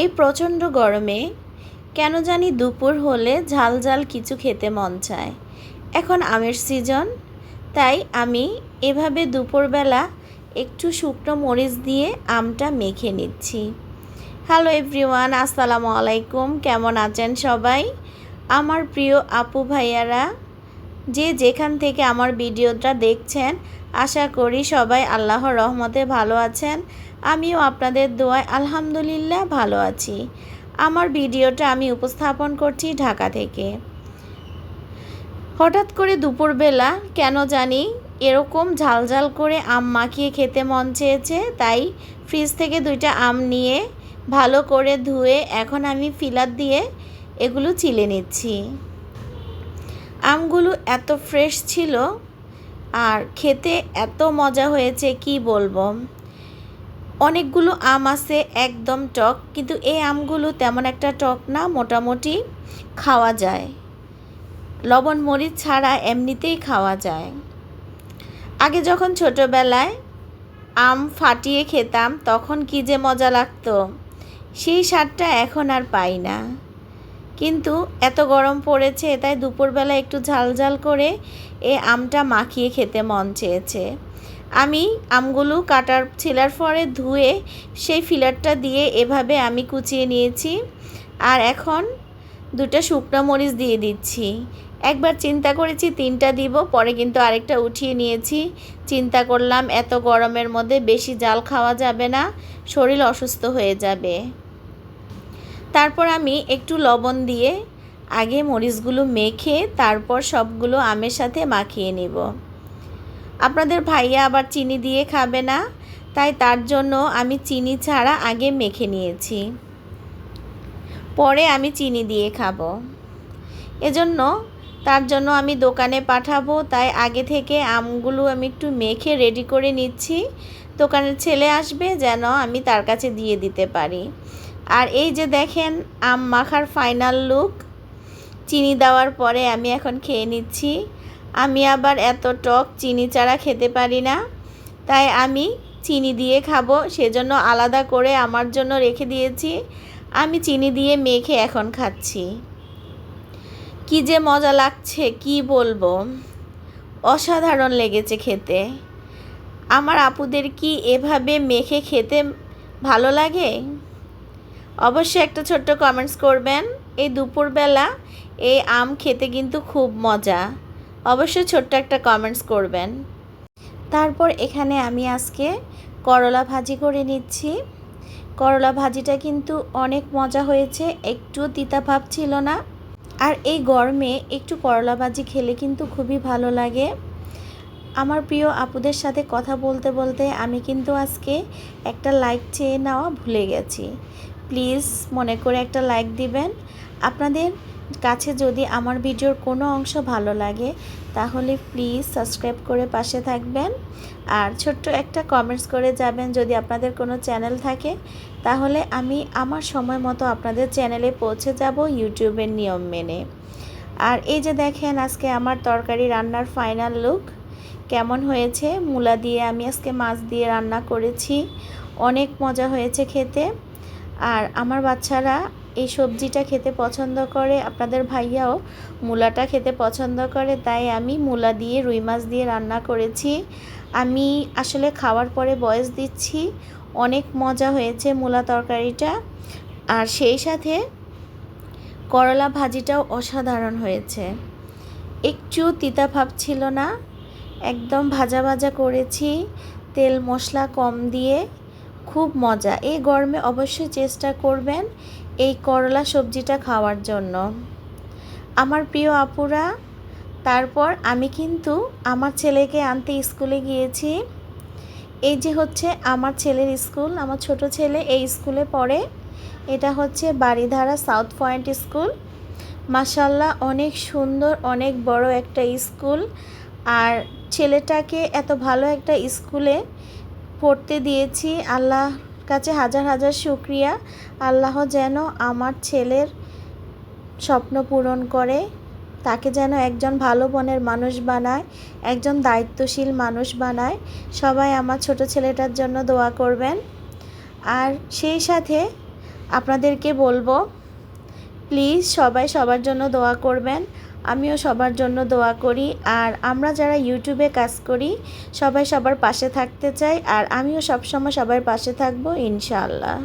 এই প্রচণ্ড গরমে কেন জানি দুপুর হলে ঝাল ঝাল কিছু খেতে মন চায়। এখন আমের সিজন, তাই আমি এভাবে দুপুরবেলা একটু শুকনো মরিচ দিয়ে আমটা মেখে নিচ্ছি। হ্যালো এভরিওয়ান, আসসালামু আলাইকুম। কেমন আছেন সবাই? আমার প্রিয় আপু ভাইয়ারা, যে যেখান থেকে আমার ভিডিওটা দেখছেন, আশা করি সবাই আল্লাহর রহমতে ভালো আছেন। আমিও আপনাদের দোয়ায় আলহামদুলিল্লাহ ভালো আছি। আমার ভিডিওটা আমি উপস্থাপন করছি ঢাকা থেকে। হঠাৎ করে দুপুরবেলা কেন জানি এরকম ঝালঝাল করে আম মাখিয়ে খেতে মন চেয়েছে, তাই ফ্রিজ থেকে 2টা আম নিয়ে ভালো করে ধুয়ে এখন আমি ফিলার দিয়ে এগুলো চিলে নিচ্ছি। আমগুলো এত ফ্রেশ ছিল আর খেতে এত মজা হয়েছে কি বলবো। অনেকগুলো আম আছে একদম টক, কিন্তু এই আমগুলো তেমন একটা টক না, মোটামুটি খাওয়া যায়, লবণ মরিচ ছাড়া এমনিতেই খাওয়া যায়। আগে যখন ছোটোবেলায় আম ফাটিয়ে খেতাম তখন কি যে মজা লাগতো, সেই স্বাদটা এখন আর পাই না। কিন্তু এত গরম পড়েছে, তাই দুপুরবেলা একটু ঝালঝাল করে এই আমটা মাখিয়ে খেতে মন চেয়েছে। আমি আমগুলো ছিলার পরে ধুয়ে সেই ফিলারটা দিয়ে এভাবে আমি কুচিয়ে নিয়েছি। আর এখন 2টা শুকনো মরিচ দিয়ে দিচ্ছি। একবার চিন্তা করেছি 3টা দিব, পরে কিন্তু আরেকটা উঠিয়ে নিয়েছি। চিন্তা করলাম এত গরমের মধ্যে বেশি জাল খাওয়া যাবে না, শরীর অসুস্থ হয়ে যাবে। তারপর আমি একটু লবণ দিয়ে আগে মরিচগুলো মেখে তারপর সবগুলো আমের সাথে মাখিয়ে নেব। আপনাদের ভাইয়া আবার চিনি দিয়ে খাবে না, তাই তার জন্য আমি চিনি ছাড়া আগে মেখে নিয়েছি, পরে আমি চিনি দিয়ে খাবো। এজন্য তার জন্য আমি দোকানে পাঠাবো, তাই আগে থেকে আমগুলো আমি একটু মেখে রেডি করে নিচ্ছি। দোকানের ছেলে আসবে যেন আমি তার কাছে দিয়ে দিতে পারি। আর এই যে দেখেন আম মাখার ফাইনাল লুক। চিনি দেওয়ার পরে আমি এখন খেয়ে নিচ্ছি। আমি আবার এত টক চিনি ছাড়া খেতে পারি না, তাই আমি চিনি দিয়ে খাবো, সেজন্য আলাদা করে আমার জন্য রেখে দিয়েছি। আমি চিনি দিয়ে মেখে এখন খাচ্ছি। কি যে মজা লাগছে কি বলবো, অসাধারণ লেগেছে খেতে। আমার আপুদের কি এভাবে মেখে খেতে ভালো লাগে? অবশ্যই একটা ছোট্ট কমেন্টস করবেন। এই দুপুরবেলা এই আম খেতে কিন্তু খুব মজা, অবশ্যই ছোট্ট একটা কমেন্টস করবেন। তারপর এখানে আমি আজকে করলা ভাজি করে নিচ্ছি। করলা ভাজিটা কিন্তু অনেক মজা হয়েছে, একটু তিতা ভাব ছিল না। আর এই গরমে একটু করলা ভাজি খেলে কিন্তু খুবই ভালো লাগে। আমার প্রিয় আপুদের সাথে কথা বলতে বলতে আমি কিন্তু আজকে একটা লাইক চেয়ে নেওয়া ভুলে গেছি। প্লিজ মনে করে একটা লাইক দিবেন। আপনাদের কাছে যদি আমার ভিডিওর কোনো অংশ ভালো লাগে তাহলে প্লিজ সাবস্ক্রাইব করে পাশে থাকবেন। আর ছোট্ট একটা কমেন্টস করে যাবেন যদি আপনাদের কোনো চ্যানেল থাকে, তাহলে আমি আমার সময় মতো আপনাদের চ্যানেলে পৌঁছে যাব ইউটিউবের নিয়ম মেনে। আর এই যে দেখেন আজকে আমার তরকারি রান্নার ফাইনাল লুক কেমন হয়েছে। মূলা দিয়ে আমি আজকে মাছ দিয়ে রান্না করেছি, অনেক মজা হয়েছে খেতে। আর আমার বাচ্চারা এই সবজিটা খেতে পছন্দ করে, আপনাদের ভাইয়াও মূলাটা খেতে পছন্দ করে, তাই আমি মূলা দিয়ে রুই মাছ দিয়ে রান্না করেছি। আমি আসলে খাওয়ার পরে ভয়েস দিচ্ছি, অনেক মজা হয়েছে মূলা তরকারিটা। আর সেই সাথে করলা ভাজিটাও অসাধারণ হয়েছে, একটু তিতা ভাব ছিল না, একদম ভাজা ভাজা করেছি, তেল মশলা কম দিয়ে, খুব মজা। এই গরমে অবশ্যই চেষ্টা করবেন এই করলা সবজিটা খাওয়ার জন্য আমার প্রিয় আপুরা। তারপর আমি কিন্তু আমার ছেলেকে আনতে স্কুলে গিয়েছি। এই যে হচ্ছে আমার ছেলের স্কুল, আমার ছোট ছেলে এই স্কুলে পড়ে। এটা হচ্ছে বাড়িধারা সাউথ পয়েন্ট স্কুল। মাশাআল্লাহ অনেক সুন্দর, অনেক বড় একটা স্কুল। আর ছেলেটাকে এত ভালো একটা স্কুলে পড়তে দিয়েছি, আল্লাহর কাছে হাজার হাজার শুকরিয়া। আল্লাহ যেন আমার ছেলের স্বপ্ন পূরণ করে, তাকে যেন একজন ভালো মনের মানুষ বানায়, একজন দায়িত্বশীল মানুষ বানায়। সবাই আমার ছোট ছেলেটার জন্য দোয়া করবেন। আর সেই সাথে আপনাদেরকে বলবো প্লিজ সবাই সবার জন্য দোয়া করবেন, আমিও সবার জন্য দোয়া করি। আর আমরা যারা ইউটিউবে কাজ করি সবাই সবার পাশে থাকতে চাই, আর আমিও সবসময় সবার পাশে থাকবো ইনশাআল্লাহ।